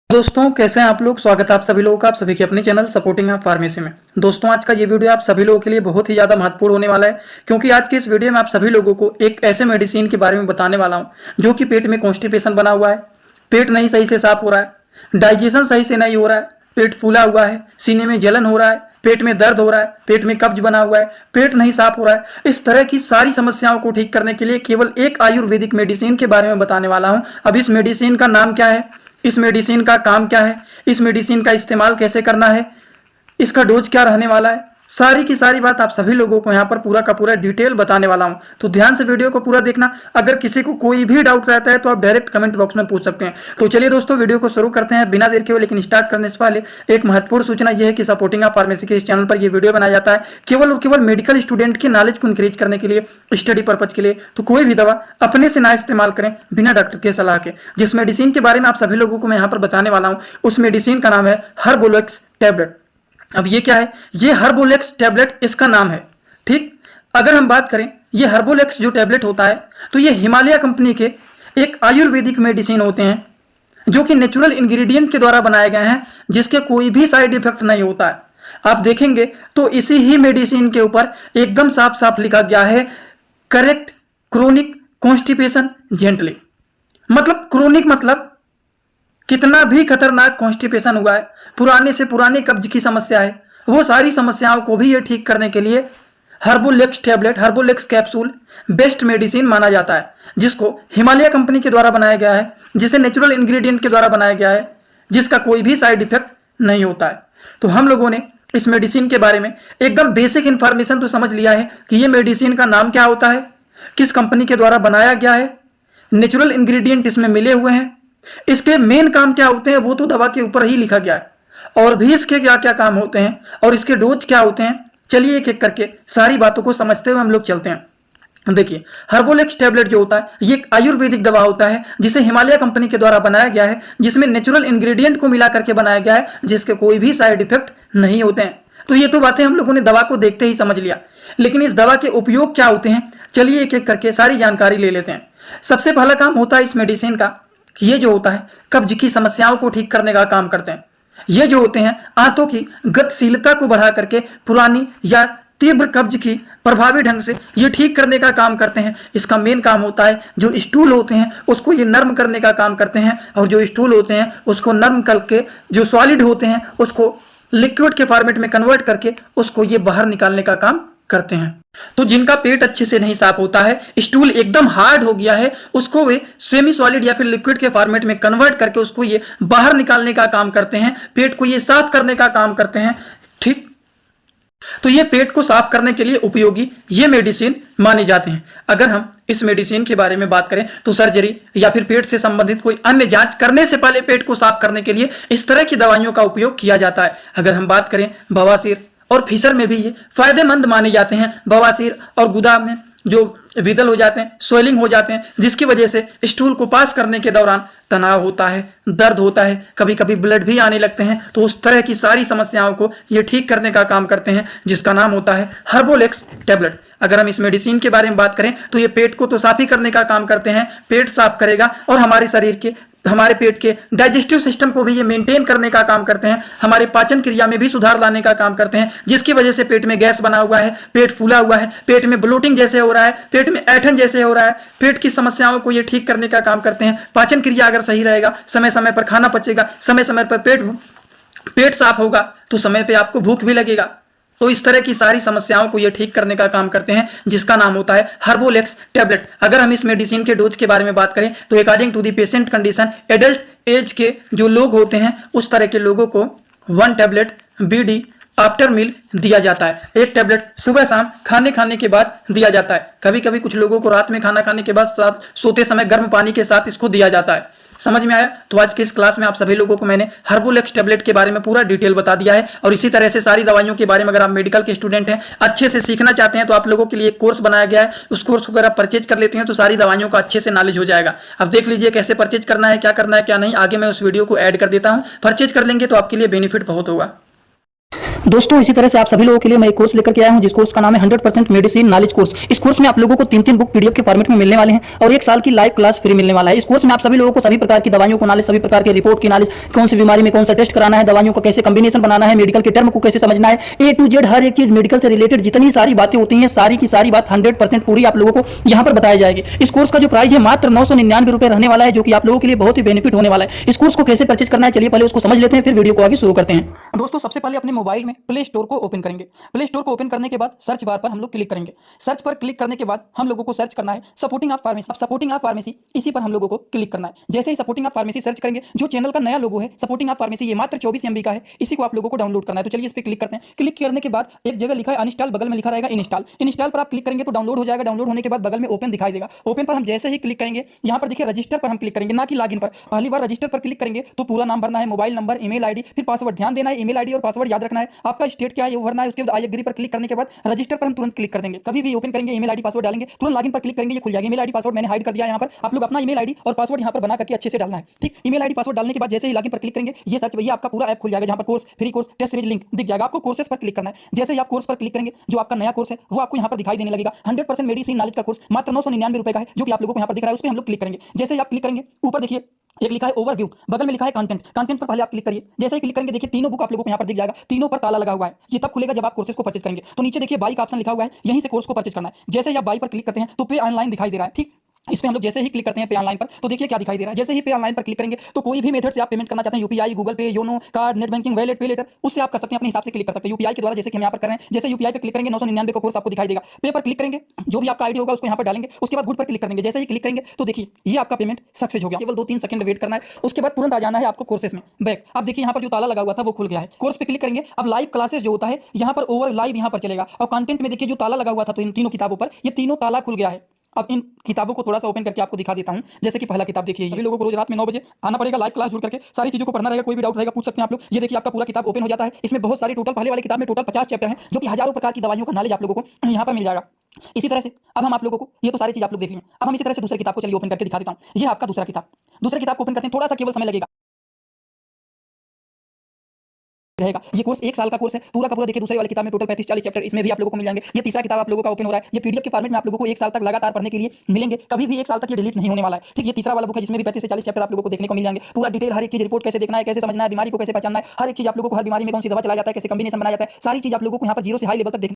दोस्तों कैसे हैं आप लोग। स्वागत है आप सभी लोगों का आप सभी के अपने चैनल सपोर्टिंग फार्मेसी में। दोस्तों आज का ये वीडियो आप सभी लोगों के लिए बहुत ही ज़्यादा महत्वपूर्ण होने वाला है, क्योंकि आज के इस वीडियो में आप सभी लोगों को एक ऐसे मेडिसिन के बारे में बताने वाला हूं जो कि पेट में कॉन्स्टिपेशन बना हुआ है, पेट नहीं सही से साफ हो रहा है, डाइजेशन सही से नहीं हो रहा है, पेट फूला हुआ है, सीने में जलन हो रहा है, पेट में दर्द हो रहा है, पेट में कब्ज बना हुआ है, पेट नहीं साफ हो रहा है। इस तरह की सारी समस्याओं को ठीक करने के लिए केवल एक आयुर्वेदिक मेडिसिन के बारे में बताने वाला हूं। अब इस मेडिसिन का नाम क्या है, इस मेडिसिन का काम क्या है, इस मेडिसिन का इस्तेमाल कैसे करना है, इसका डोज क्या रहने वाला है, सारी की सारी बात आप सभी लोगों को यहाँ पर पूरा का पूरा डिटेल बताने वाला हूँ। तो ध्यान से वीडियो को पूरा देखना। अगर किसी को कोई भी डाउट रहता है तो आप डायरेक्ट कमेंट बॉक्स में पूछ सकते हैं। तो चलिए दोस्तों वीडियो को शुरू करते हैं बिना देर के हुए। लेकिन स्टार्ट करने से पहले एक महत्वपूर्ण सूचना यह है कि सपोर्टिंग ऑफ फार्मेसी के इस चैनल पर यह वीडियो बनाया जाता है केवल और केवल मेडिकल स्टूडेंट के नॉलेज को इंक्रीज करने के लिए, स्टडी पर्पज के लिए। तो कोई भी दवा अपने से ना इस्तेमाल करें बिना डॉक्टर के सलाह के। जिस मेडिसिन के बारे में आप सभी लोगों को मैं यहाँ पर बताने वाला हूँ उस मेडिसिन का नाम है हर्बोलेक्स टैबलेट। अब ये क्या है, ये हर्बोलेक्स टैबलेट इसका नाम है। ठीक, अगर हम बात करें ये हर्बोलेक्स जो टैबलेट होता है तो ये हिमालय कंपनी के एक आयुर्वेदिक मेडिसिन होते हैं जो कि नेचुरल इंग्रेडिएंट के द्वारा बनाए गए हैं, जिसके कोई भी साइड इफेक्ट नहीं होता है। आप देखेंगे तो इसी ही मेडिसिन के ऊपर एकदम साफ साफ लिखा गया है करेक्ट क्रोनिक कॉन्स्टिपेशन जेंटली। मतलब क्रोनिक मतलब कितना भी खतरनाक कॉन्स्टिपेशन हुआ है, पुराने से पुरानी कब्ज की समस्या है, वो सारी समस्याओं को भी ये ठीक करने के लिए हर्बोलेक्स टैबलेट, हर्बोलेक्स कैप्सूल बेस्ट मेडिसिन माना जाता है, जिसको हिमालय कंपनी के द्वारा बनाया गया है, जिसे नेचुरल इंग्रेडिएंट के द्वारा बनाया गया है, जिसका कोई भी साइड इफेक्ट नहीं होता है। तो हम लोगों ने इस मेडिसिन के बारे में एकदम बेसिक इंफॉर्मेशन तो समझ लिया है कि ये मेडिसिन का नाम क्या होता है, किस कंपनी के द्वारा बनाया गया है, नेचुरल इंग्रेडिएंट इसमें मिले हुए हैं, इसके मेन काम क्या होते हैं वो तो दवा के ऊपर ही लिखा गया है, और भी इसके क्या क्या काम होते हैं और इसके डोज क्या होते हैं। चलिए एक एक करके सारी बातों को समझते हुए हम लोग चलते हैं। देखिए हर्बोलेक्स टैबलेट जो होता है ये एक आयुर्वेदिक दवा होता है जिसे हिमालय कंपनी के द्वारा बनाया गया है, जिसमें नेचुरल इंग्रेडिएंट को मिला करके बनाया गया है, जिसके कोई भी साइड इफेक्ट नहीं होते हैं। तो ये तो बातें हम लोगों ने दवा को देखते ही समझ लिया, लेकिन इस दवा के उपयोग क्या होते हैं चलिए एक एक करके सारी जानकारी ले लेते हैं। सबसे पहला काम होता है इस मेडिसिन का कि ये जो होता है कब्ज की समस्याओं को ठीक करने का काम करते हैं। ये जो होते हैं आंतों की गतिशीलता को बढ़ा करके पुरानी या तीव्र कब्ज की प्रभावी ढंग से ये ठीक करने का काम करते हैं। इसका मेन काम होता है जो स्टूल होते हैं उसको ये नर्म करने का काम करते हैं, और जो स्टूल होते हैं उसको नर्म करके जो सॉलिड होते हैं उसको लिक्विड के फॉर्मेट में कन्वर्ट करके उसको ये बाहर निकालने का काम करते हैं। तो जिनका पेट अच्छे से नहीं साफ होता है, स्टूल एकदम हार्ड हो गया है, उसको वे सेमी सॉलिड या फिर लिक्विड के फॉर्मेट में कन्वर्ट करके उसको ये बाहर निकालने का काम करते हैं, पेट को ये साफ करने का काम करते हैं। ठीक, तो ये पेट को साफ करने के लिए उपयोगी ये मेडिसिन माने जाते हैं। अगर हम इस मेडिसिन के बारे में बात करें तो सर्जरी या फिर पेट से संबंधित कोई अन्य जांच करने से पहले पेट को साफ करने के लिए इस तरह की दवाइयों का उपयोग किया जाता है। अगर हम बात करें बवासीर और फीसर में भी ये फायदेमंद माने जाते हैं। बवासीर और गुदा में जो विदल हो जाते हैं, स्वेलिंग हो जाते हैं, जिसकी वजह से स्टूल को पास करने के दौरान तनाव होता है, दर्द होता है, कभी कभी ब्लड भी आने लगते हैं। तो उस तरह की सारी समस्याओं को ये ठीक करने का काम करते हैं, जिसका नाम होता है हर्बोलेक्स टैबलेट। अगर हम इस मेडिसिन के बारे में बात करें तो ये पेट को तो साफ ही करने का काम करते हैं, पेट साफ करेगा, और हमारे शरीर के हमारे पेट के डाइजेस्टिव सिस्टम को भी ये मेंटेन करने का काम करते हैं, हमारे पाचन क्रिया में भी सुधार लाने का काम करते हैं, जिसकी वजह से पेट में गैस बना हुआ है, पेट फूला हुआ है, पेट में ब्लोटिंग जैसे हो रहा है, पेट में ऐठन जैसे हो रहा है, पेट की समस्याओं को ये ठीक करने का काम करते हैं। पाचन क्रिया अगर सही रहेगा, समय समय पर खाना पचेगा, समय समय पर पेट साफ होगा तो समय पे आपको भूख भी लगेगा। तो इस तरह की सारी समस्याओं को ये ठीक करने का काम करते हैं, जिसका नाम होता है हर्बोलेक्स टैबलेट। अगर हम इस मेडिसिन के डोज के बारे में बात करें तो according to the patient condition, adult age के जो लोग होते हैं उस तरह के लोगों को 1 टैबलेट बीडी आफ्टर मील दिया जाता है। 1 टैबलेट सुबह शाम खाने के बाद दिया जाता है। कभी कभी कुछ लोगों को रात में खाना खाने के बाद सोते समय गर्म पानी के साथ इसको दिया जाता है। समझ में आया? तो आज के इस क्लास में आप सभी लोगों को मैंने हर्बोलेक्स टैबलेट के बारे में पूरा डिटेल बता दिया है, और इसी तरह से सारी दवाइयों के बारे में अगर आप मेडिकल के स्टूडेंट हैं, अच्छे से सीखना चाहते हैं, तो आप लोगों के लिए एक कोर्स बनाया गया है। उस कोर्स को अगर आप परचेज कर लेते हैं तो सारी दवाइयों का अच्छे से नॉलेज हो जाएगा। अब देख लीजिए कैसे परचेज करना है, क्या करना है क्या नहीं, आगे मैं उस वीडियो को ऐड कर देता हूँ। परचेज कर लेंगे तो आपके लिए बेनिफिट बहुत होगा। दोस्तों इसी तरह से आप सभी लोगों के लिए मैं एक कोर्स लेकर के आया हूं, जिस कोर्स का नाम है 100% मेडिसिन नॉलेज कोर्स। इस कोर्स में आप लोगों को 3 बुक पीडीएफ के फॉर्मेट में मिलने वाले हैं और 1 साल की लाइव क्लास फ्री मिलने वाला है। इस कोर्स में आप सभी लोगों को सभी प्रकार की दवाइयों को नॉलेज, सभी प्रकार के रिपोर्ट की नॉलेज, कौन सी बीमारी में कौन सा टेस्ट कराना है, दवाइयों का कैसे कॉम्बिनेशन बनाना है, मेडिकल के टर्म को कैसे समझना है, ए टू जेड हर एक चीज मेडिकल से रिलेटेड जितनी सारी बातें होती हैं, सारी की सारी बात 100% पूरी आप लोगों को यहाँ पर बताई जाएगी। इस कोर्स का जो प्राइस है मात्र 999 रुपए रहने वाला है, जो कि आप लोगों के लिए बहुत ही बेनिफिट होने वाला है। इस कोर्स को कैसे परचेज करना है, चलिए पहले उसको समझ लेते हैं, फिर वीडियो को आगे शुरू करते हैं। दोस्तों सबसे पहले अपने मोबाइल में प्ले स्टोर को ओपन करेंगे। प्ले स्टोर को ओपन करने के बाद सर्च बार पर हम लोग क्लिक करेंगे। सर्च पर क्लिक करने के बाद हम लोगों को सर्च करना है supporting of pharmacy. Supporting of pharmacy इसी पर हम लोगों को क्लिक करना है। जैसे ही सपोर्टिंग ऑफ फार्मेसी सर्च करेंगे, जो चैनल का नया लोगो है सपोर्टिंग ऑफ फार्मेसी, ये मात्र 24 MB का है, इसी को आप लोगों को डाउनलोड करना है। तो चलिए इस पर क्लिक करते हैं। क्लिक करने के बाद एक जगह लिखा है अनइंस्टॉल, बगल में लिखा रहेगा इंस्टॉल। इंस्टॉल पर आप क्लिक करेंगे तो डाउनलोड हो जाएगा। डाउनलोड होने के बाद बगल में ओपन दिखाई देगा। ओपन पर हम जैसे ही क्लिक करेंगे, यहाँ पर देखिए रजिस्टर पर हम क्लिक करेंगे, ना कि लॉगिन पर। पहली बार रजिस्टर पर क्लिक करेंगे तो पूरा नाम भरना है, मोबाइल नंबर, ईमेल आईडी, फिर पासवर्ड। ध्यान देना है ईमेल आईडी और पासवर्ड याद रखना है। आपका स्टेट क्या है वो भरना है। उसके बाद आई एग्री पर क्लिक करने के बाद रजिस्टर पर हम तुरंत क्लिक कर देंगे। कभी भी ओपन करेंगे ईमेल आईडी पासवर्ड डालेंगे, तुरंत लॉगिन पर क्लिक करेंगे, ये खुल जाएगा। ईमेल आईडी पासवर्ड मैंने हाइड कर दिया यहाँ पर। आप लोग अपना ईमेल आईडी और पासवर्ड यहाँ पर बना करके अच्छे से डालना है, ठीक। ईमेल आईडी पासवर्ड डालने के बाद जैसे ही लॉगिन पर क्लिक करेंगे, ये सर्च भैया आपका पूरा ऐप खुल जाएगा, जहाँ पर course, free course, test series link दिख जाएगा। आपको कोर्सेस पर क्लिक करना है। जैसे ही आप कोर्स पर क्लिक करेंगे, जो आपका नया कोर्स है वो आपको यहाँ पर दिखाई देने लगेगा। 100% मेडिसिन नॉलेज का कोर्स मात्र 999 रुपए का है, जो कि आप लोगों को यहाँ पर दिख रहा है। उस पर हम लोग क्लिक करेंगे। जैसे ही आप क्लिक करेंगे, ऊपर देखिए एक लिखा है ओवरव्यू, बगल में लिखा है कंटेंट। कंटेंट पर पहले आप क्लिक करिए। जैसे ही क्लिक करेंगे, देखिए तीनों बुक आप लोगों को यहाँ पर दिख जाएगा। तीनों पर ताला लगा हुआ है। ये तब खुलेगा जब आप कोर्सेज को परचेज करेंगे। तो नीचे देखिए बाई का ऑप्शन लिखा हुआ है, यहीं से कोर्स को परचेज करना है। जैसे ही आप बाई पर क्लिक करते हैं तो पे ऑनलाइन दिखाई दे रहा है, ठीक। इस पे हम लोग जैसे ही क्लिक करते हैं पे ऑनलाइन पर, तो देखिए क्या दिखाई दे रहा है। जैसे ही पे ऑनलाइन पर क्लिक करेंगे तो कोई भी मेथड से आप पेमेंट करना चाहते हैं, यूपीआई, गूगल पे, YONO, card, net banking, wallet, पे लेटर, उससे आप कर सकते हैं। अपने हिसाब से क्लिक कर सकते हैं यूपीआई के द्वारा, जैसे कि हम यहाँ पर कर रहे हैं। जैसे यूपीआई पे क्लिक करेंगे 999 का कोर्स आपको दिखाई देगा। पे पर क्लिक करेंगे, जो भी आपका आईडी होगा उसको यहाँ पर डालेंगे। उसके बाद गुड पर क्लिक करेंगे। जैसे ही क्लिक करेंगे तो देखिए ये आपका पेमेंट सक्सेस हो गया। केवल 2-3 सेकंड वेट करना है, उसके बाद तुरंत आ जाना है आपको कोर्सेज में बैक। अब देखिए यहाँ पर जो ताला लगा हुआ था वो खुल गया है। कोर्स पे क्लिक करेंगे। अब लाइव क्लासेस जो होता है यहाँ पर ओवर लाइव यहाँ पर चलेगा। और कंटेंट में देखिए जो ताला लगा हुआ था, तो इन तीनों किताबों पर ये तीनों ताला खुल गया है। अब इन किताबों को थोड़ा सा ओपन करके आपको दिखा देता हूं। जैसे कि पहला किताब देखिए, सभी लोगों को रोज रात में 9 बजे आना पड़ेगा, लाइव क्लास जुड़ करके सारी चीजों को पढ़ना रहेगा। कोई भी डाउट रहेगा पूछ सकते हैं आप लोग। ये देखिए आपका पूरा किताब ओपन हो जाता है। इसमें बहुत सारी टोटल, पहले वाली किताब में टोटल 50 चैप्टर हैं, जो कि हजारों प्रकार की दवाइयों का नॉलेज आप लोगों को यहाँ पर मिल जाएगा। इसी तरह से अब हम आप लोगों को, ये तो सारी चीज आप लोग देख लें। अब हम इसी तरह से दूसरी किताब को चलिए ओपन करके दिखा देता हूँ। ये आपका दूसरा किताब। दूसरी किताब को ओपन करते हैं, थोड़ा सा केवल समय लगेगा रहेगा। ये कोर्स 1 साल का कोर्स है पूरा का पूरा। देखिए दूसरी वाली किताब में टोटल 35-40 चैप्टर इसमें भी आप लोगों को मिल जाएंगे। ये तीसरा किताब आप लोगों का ओपन हो रहा है। ये पीडीएफ के फॉर्मेट में आप लोगों को 1 साल तक लगातार पढ़ने के लिए मिलेंगे। कभी भी 1 साल तक ये डिलीट नहीं होने वाला है, ठीक। ये तीसरा वाला बुक है, जिसमें भी 35 से 40 चैप्टर आप लोगों को देखने को मिल जाएंगे। पूरा डिटेल हर एक चीज, रिपोर्ट कैसे देखना है, कैसे समझना है, बीमारी को कैसे पहचानना है, हर एक चीज आप लोगों को, हर बीमारी में कौन सी दवा चलाया जाता है, कैसे कॉम्बिनेशन बनाया जाता है, सारी चीज आप लोगों को यहाँ पर 0 से हाई लेवल तक